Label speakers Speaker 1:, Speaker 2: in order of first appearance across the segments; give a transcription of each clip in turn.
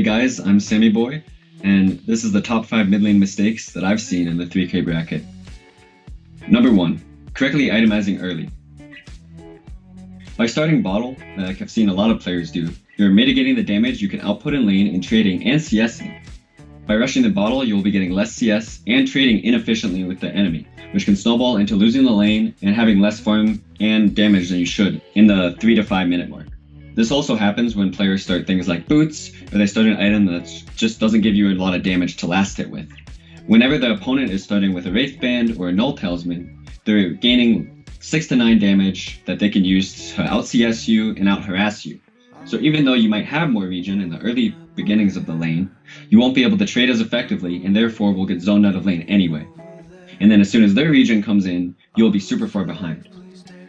Speaker 1: guys, I'm Sammyboy, and this is the top 5 mid lane mistakes that I've seen in the 3K bracket. Number 1. Correctly itemizing early. By starting bottle, like I've seen a lot of players do, you're mitigating the damage you can output in lane in trading and CSing. By rushing the bottle, you will be getting less CS and trading inefficiently with the enemy, which can snowball into losing the lane and having less farm and damage than you should in the 3 to 5 minute mark. This also happens when players start things like boots, or they start an item that just doesn't give you a lot of damage to last it with. Whenever the opponent is starting with a Wraith Band or a Null Talisman, they're gaining 6 to 9 damage that they can use to out CS you and out harass you. So even though you might have more regen in the early beginnings of the lane, you won't be able to trade as effectively and therefore will get zoned out of lane anyway. And then as soon as their regen comes in, you'll be super far behind.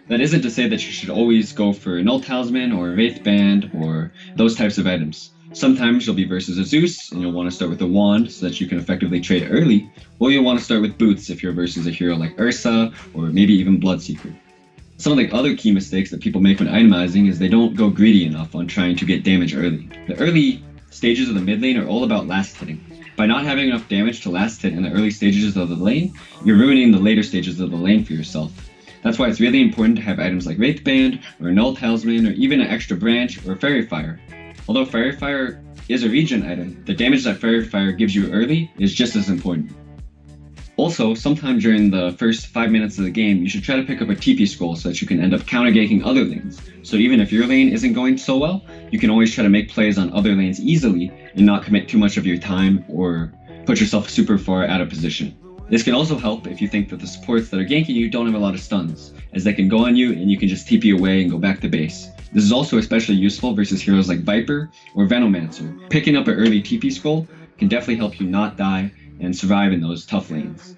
Speaker 1: That isn't to say that you should always go for a Null Talisman or a Wraith Band or those types of items. Sometimes you'll be versus a Zeus and you'll want to start with a wand so that you can effectively trade early, or you'll want to start with boots if you're versus a hero like Ursa or maybe even Bloodseeker. Some of the other key mistakes that people make when itemizing is they don't go greedy enough on trying to get damage early. The early stages of the mid lane are all about last hitting. By not having enough damage to last hit in the early stages of the lane, you're ruining the later stages of the lane for yourself. That's why it's really important to have items like Wraith Band, or a Null Talisman, or even an extra branch, or Fairy Fire. Although Fairy Fire is a regen item, the damage that Fairy Fire gives you early is just as important. Also, sometime during the first 5 minutes of the game, you should try to pick up a TP scroll so that you can end up counter-ganking other lanes. So even if your lane isn't going so well, you can always try to make plays on other lanes easily and not commit too much of your time or put yourself super far out of position. This can also help if you think that the supports that are ganking you don't have a lot of stuns, as they can go on you and you can just TP away and go back to base. This is also especially useful versus heroes like Viper or Venomancer. Picking up an early TP scroll can definitely help you not die and survive in those tough lanes.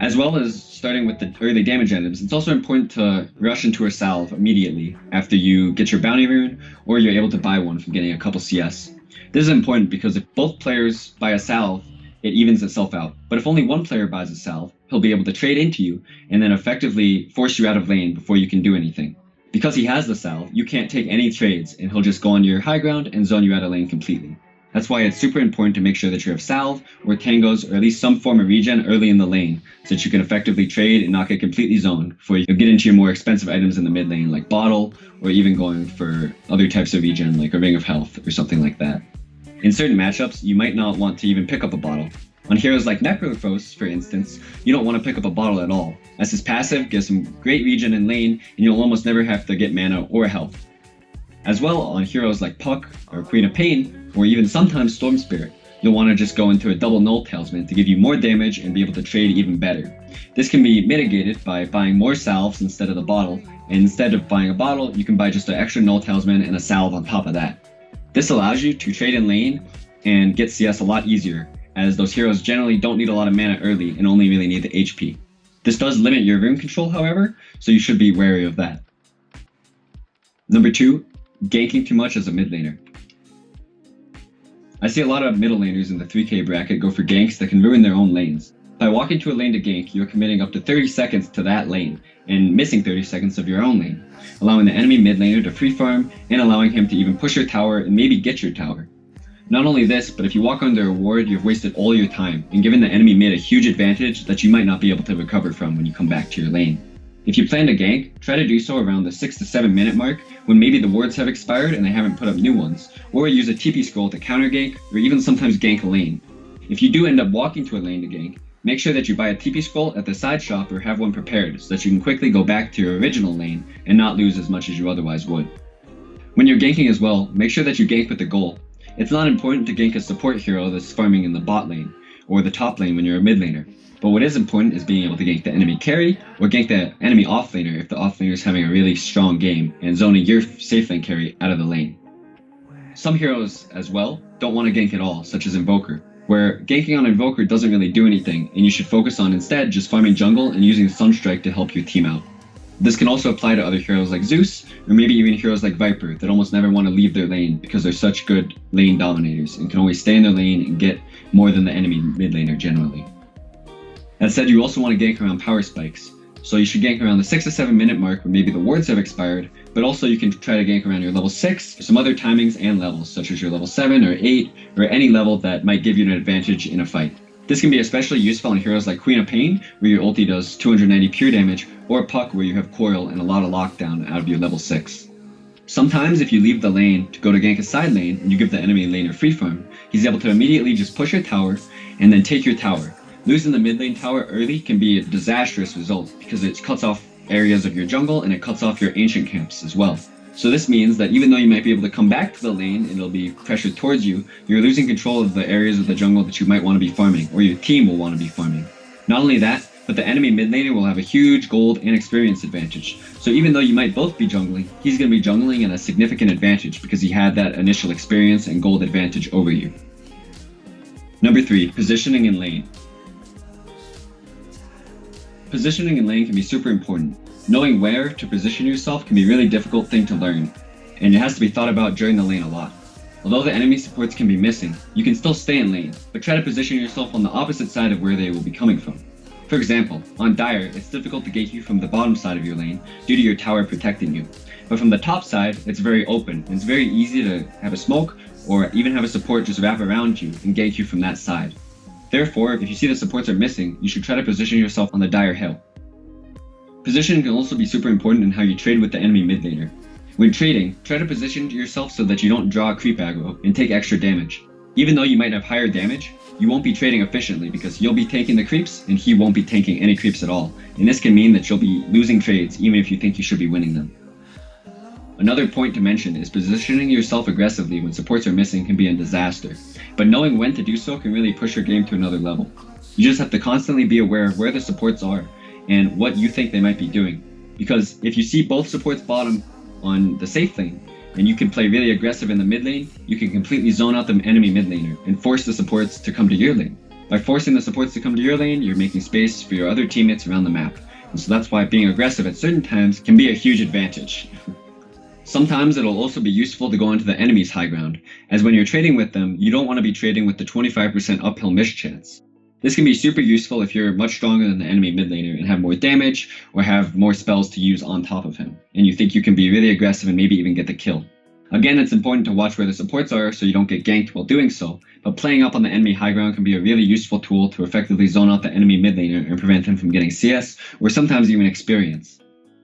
Speaker 1: As well as starting with the early damage items, it's also important to rush into a salve immediately after you get your bounty rune or you're able to buy one from getting a couple CS. This is important because if both players buy a salve, it evens itself out. But if only one player buys a salve, he'll be able to trade into you and then effectively force you out of lane before you can do anything. Because he has the salve, you can't take any trades and he'll just go on your high ground and zone you out of lane completely. That's why it's super important to make sure that you have salve or tangos or at least some form of regen early in the lane so that you can effectively trade and not get completely zoned before you get into your more expensive items in the mid lane like bottle or even going for other types of regen like a ring of health or something like that. In certain matchups, you might not want to even pick up a bottle. On heroes like Necrophos, for instance, you don't want to pick up a bottle at all, as his passive gives him great regen in lane and you'll almost never have to get mana or health. As well, on heroes like Puck or Queen of Pain, or even sometimes Storm Spirit, you'll want to just go into a double Null Talisman to give you more damage and be able to trade even better. This can be mitigated by buying more salves instead of the bottle, and instead of buying a bottle, you can buy just an extra Null Talisman and a salve on top of that. This allows you to trade in lane and get CS a lot easier, as those heroes generally don't need a lot of mana early and only really need the HP. This does limit your rune control, however, so you should be wary of that. Number 2, ganking too much as a mid laner. I see a lot of middle laners in the 3K bracket go for ganks that can ruin their own lanes. By walking to a lane to gank, you're committing up to 30 seconds to that lane, and missing 30 seconds of your own lane, allowing the enemy mid laner to free farm, and allowing him to even push your tower and maybe get your tower. Not only this, but if you walk under a ward, you've wasted all your time, and given the enemy mid a huge advantage that you might not be able to recover from when you come back to your lane. If you plan to gank, try to do so around the 6 to 7 minute mark when maybe the wards have expired and they haven't put up new ones, or use a TP scroll to counter gank, or even sometimes gank a lane. If you do end up walking to a lane to gank, make sure that you buy a TP scroll at the side shop or have one prepared so that you can quickly go back to your original lane and not lose as much as you otherwise would. When you're ganking as well, make sure that you gank with the goal. It's not important to gank a support hero that's farming in the bot lane or the top lane when you're a mid laner, but what is important is being able to gank the enemy carry or gank the enemy offlaner if the offlaner is having a really strong game and zoning your safe lane carry out of the lane. Some heroes as well don't want to gank at all, such as Invoker, where ganking on Invoker doesn't really do anything and you should focus on instead just farming jungle and using Sunstrike to help your team out. This can also apply to other heroes like Zeus, or maybe even heroes like Viper that almost never want to leave their lane because they're such good lane dominators and can always stay in their lane and get more than the enemy mid laner generally. That said, you also want to gank around power spikes. So you should gank around the 6 to 7 minute mark when maybe the wards have expired, but also you can try to gank around your level 6 or some other timings and levels, such as your level 7 or 8, or any level that might give you an advantage in a fight. This can be especially useful on heroes like Queen of Pain, where your ulti does 290 pure damage, or Puck, where you have Coil and a lot of lockdown out of your level 6. Sometimes if you leave the lane to go to gank a side lane and you give the enemy laner free farm, he's able to immediately just push your tower and then take your tower. Losing the mid lane tower early can be a disastrous result because it cuts off areas of your jungle and it cuts off your ancient camps as well. So this means that even though you might be able to come back to the lane and it'll be pressured towards you, you're losing control of the areas of the jungle that you might want to be farming, or your team will want to be farming. Not only that, but the enemy mid laner will have a huge gold and experience advantage. So even though you might both be jungling, he's going to be jungling at a significant advantage because he had that initial experience and gold advantage over you. Number 3, positioning in lane. Positioning in lane can be super important. Knowing where to position yourself can be a really difficult thing to learn, and it has to be thought about during the lane a lot. Although the enemy supports can be missing, you can still stay in lane, but try to position yourself on the opposite side of where they will be coming from. For example, on Dire, it's difficult to get you from the bottom side of your lane due to your tower protecting you. But from the top side, it's very open, and it's very easy to have a smoke or even have a support just wrap around you and gank you from that side. Therefore, if you see the supports are missing, you should try to position yourself on the Dire hill. Positioning can also be super important in how you trade with the enemy mid laner. When trading, try to position yourself so that you don't draw creep aggro and take extra damage. Even though you might have higher damage, you won't be trading efficiently because you'll be taking the creeps and he won't be taking any creeps at all. And this can mean that you'll be losing trades even if you think you should be winning them. Another point to mention is positioning yourself aggressively when supports are missing can be a disaster, but knowing when to do so can really push your game to another level. You just have to constantly be aware of where the supports are and what you think they might be doing. Because if you see both supports bottom on the safe lane, and you can play really aggressive in the mid lane, you can completely zone out the enemy mid laner and force the supports to come to your lane. By forcing the supports to come to your lane, you're making space for your other teammates around the map. And so that's why being aggressive at certain times can be a huge advantage. Sometimes it'll also be useful to go onto the enemy's high ground, as when you're trading with them, you don't want to be trading with the 25% uphill miss chance. This can be super useful if you're much stronger than the enemy mid laner and have more damage or have more spells to use on top of him, and you think you can be really aggressive and maybe even get the kill. Again, it's important to watch where the supports are so you don't get ganked while doing so, but playing up on the enemy high ground can be a really useful tool to effectively zone out the enemy mid laner and prevent him from getting CS or sometimes even experience.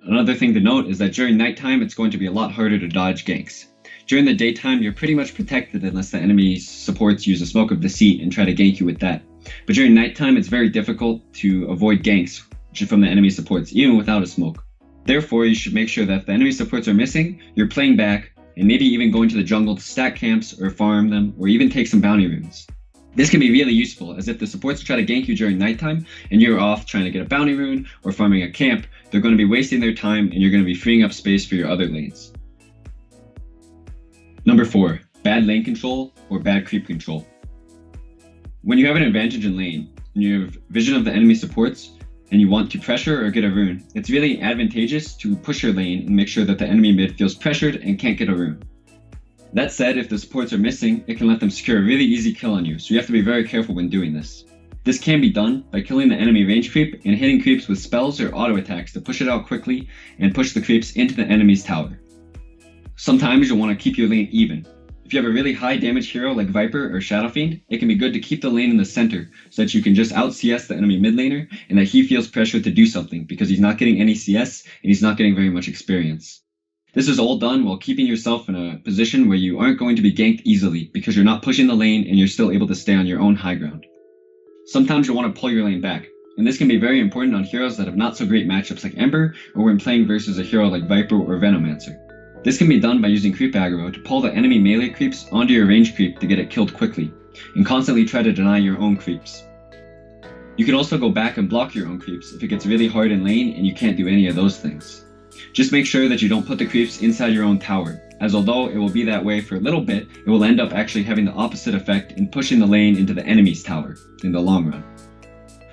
Speaker 1: Another thing to note is that during nighttime it's going to be a lot harder to dodge ganks. During the daytime you're pretty much protected unless the enemy supports use a smoke of deceit and try to gank you with that. But during nighttime it's very difficult to avoid ganks from the enemy supports even without a smoke. Therefore you should make sure that if the enemy supports are missing, you're playing back and maybe even going to the jungle to stack camps or farm them or even take some bounty runes. This can be really useful, as if the supports try to gank you during nighttime and you're off trying to get a bounty rune or farming a camp, they're going to be wasting their time and you're going to be freeing up space for your other lanes. Number 4, bad lane control or bad creep control. When you have an advantage in lane and you have vision of the enemy supports and you want to pressure or get a rune, it's really advantageous to push your lane and make sure that the enemy mid feels pressured and can't get a rune. That said, if the supports are missing, it can let them secure a really easy kill on you, so you have to be very careful when doing this. This can be done by killing the enemy range creep and hitting creeps with spells or auto attacks to push it out quickly and push the creeps into the enemy's tower. Sometimes you'll want to keep your lane even. If you have a really high damage hero like Viper or Shadow Fiend, it can be good to keep the lane in the center so that you can just out CS the enemy mid laner and that he feels pressured to do something because he's not getting any CS and he's not getting very much experience. This is all done while keeping yourself in a position where you aren't going to be ganked easily because you're not pushing the lane and you're still able to stay on your own high ground. Sometimes you'll want to pull your lane back, and this can be very important on heroes that have not so great matchups like Ember or when playing versus a hero like Viper or Venomancer. This can be done by using creep aggro to pull the enemy melee creeps onto your range creep to get it killed quickly, and constantly try to deny your own creeps. You can also go back and block your own creeps if it gets really hard in lane and you can't do any of those things. Just make sure that you don't put the creeps inside your own tower, as although it will be that way for a little bit, it will end up actually having the opposite effect in pushing the lane into the enemy's tower in the long run.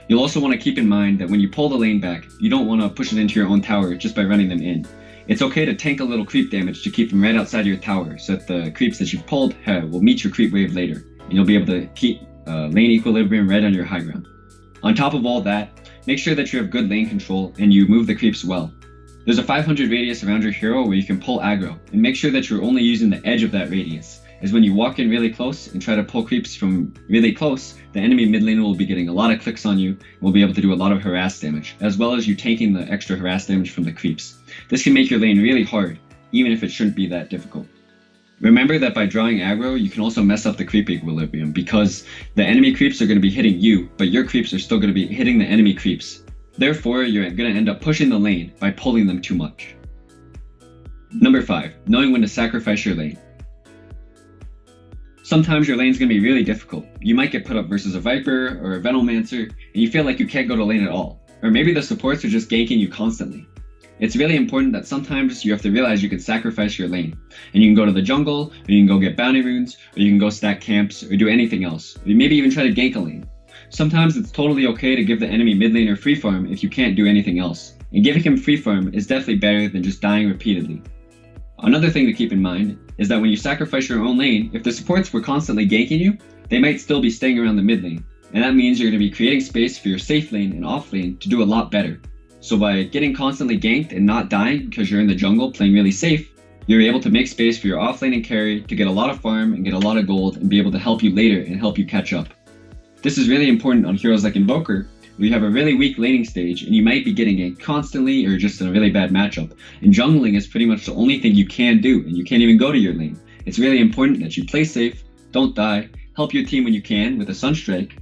Speaker 1: You'll also want to keep in mind that when you pull the lane back, you don't want to push it into your own tower just by running them in. It's okay to tank a little creep damage to keep them right outside your tower so that the creeps that you've pulled will meet your creep wave later, and you'll be able to keep lane equilibrium right on your high ground. On top of all that, make sure that you have good lane control and you move the creeps well. There's a 500 radius around your hero where you can pull aggro, and make sure that you're only using the edge of that radius, as when you walk in really close and try to pull creeps from really close, the enemy mid laner will be getting a lot of clicks on you and will be able to do a lot of harass damage, as well as you taking the extra harass damage from the creeps. This can make your lane really hard, even if it shouldn't be that difficult. Remember that by drawing aggro, you can also mess up the creep equilibrium, because the enemy creeps are going to be hitting you, but your creeps are still going to be hitting the enemy creeps. Therefore, you're going to end up pushing the lane by pulling them too much. Number 5. Knowing when to sacrifice your lane. Sometimes your lane's going to be really difficult. You might get put up versus a Viper or a Venomancer, and you feel like you can't go to lane at all. Or maybe the supports are just ganking you constantly. It's really important that sometimes you have to realize you can sacrifice your lane, and you can go to the jungle, or you can go get bounty runes, or you can go stack camps, or do anything else, or maybe even try to gank a lane. Sometimes it's totally okay to give the enemy mid laner free farm if you can't do anything else, and giving him free farm is definitely better than just dying repeatedly. Another thing to keep in mind is that when you sacrifice your own lane, if the supports were constantly ganking you, they might still be staying around the mid lane, and that means you're going to be creating space for your safe lane and off lane to do a lot better. So by getting constantly ganked and not dying because you're in the jungle playing really safe, you're able to make space for your offlane and carry to get a lot of farm and get a lot of gold and be able to help you later and help you catch up. This is really important on heroes like Invoker, where you have a really weak laning stage and you might be getting ganked constantly or just in a really bad matchup. And jungling is pretty much the only thing you can do, and you can't even go to your lane. It's really important that you play safe, don't die, help your team when you can with a Sunstrike,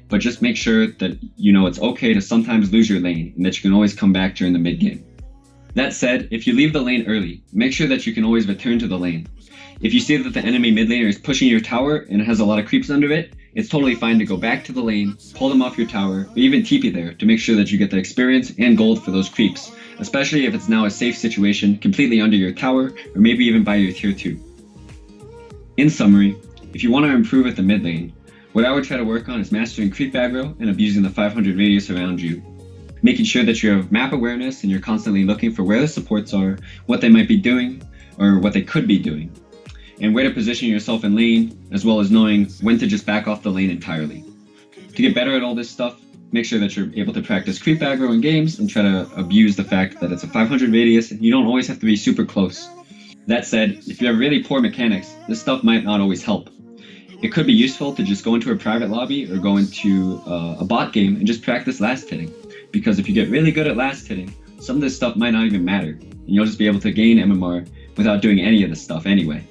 Speaker 1: but just make sure that you know it's okay to sometimes lose your lane and that you can always come back during the mid game. That said, if you leave the lane early, make sure that you can always return to the lane. If you see that the enemy mid laner is pushing your tower and has a lot of creeps under it, it's totally fine to go back to the lane, pull them off your tower, or even TP there to make sure that you get the experience and gold for those creeps, especially if it's now a safe situation completely under your tower or maybe even by your tier 2. In summary, if you want to improve at the mid lane, what I would try to work on is mastering creep aggro and abusing the 500 radius around you. Making sure that you have map awareness and you're constantly looking for where the supports are, what they might be doing, or what they could be doing, and where to position yourself in lane, as well as knowing when to just back off the lane entirely. To get better at all this stuff, make sure that you're able to practice creep aggro in games and try to abuse the fact that it's a 500 radius and you don't always have to be super close. That said, if you have really poor mechanics, this stuff might not always help. It could be useful to just go into a private lobby or go into a bot game and just practice last hitting. Because if you get really good at last hitting, some of this stuff might not even matter, and you'll just be able to gain MMR without doing any of this stuff anyway.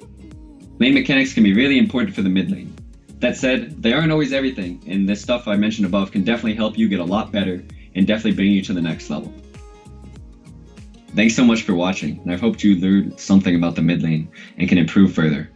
Speaker 1: Lane mechanics can be really important for the mid lane. That said, they aren't always everything, and this stuff I mentioned above can definitely help you get a lot better and definitely bring you to the next level. Thanks so much for watching, and I hope you learned something about the mid lane and can improve further.